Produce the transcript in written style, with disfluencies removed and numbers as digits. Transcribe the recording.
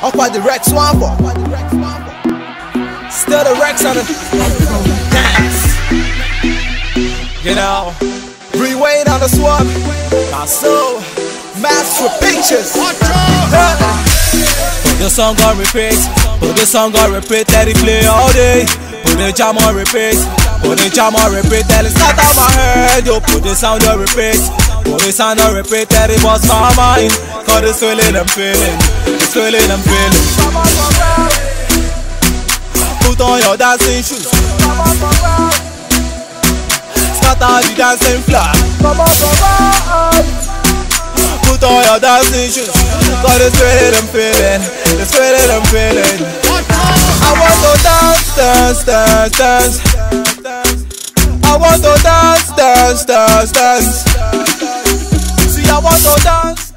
Up at the Rex Swamper. Still the Rex on the dance. You know, Rewind on the swamp. My soul, master pictures. Put the song on repeat. Put the song on repeat. Let it play all day. Put the jam on repeat. Put the jam on repeat. Let it start out my head. Yo, put the sound on repeat. Put the sound on repeat. Let it bust my mind. Cause it's feeling I'm feeling. It's feeling I'm feeling. Put on your dancing shoes. Start out the dancing floor. Put on your dancing shoes. Cause it's feeling I'm feeling. It's feeling I'm feeling. I want to dance, dance, dance, dance. I want to dance, dance, dance, dance. See, I want to dance.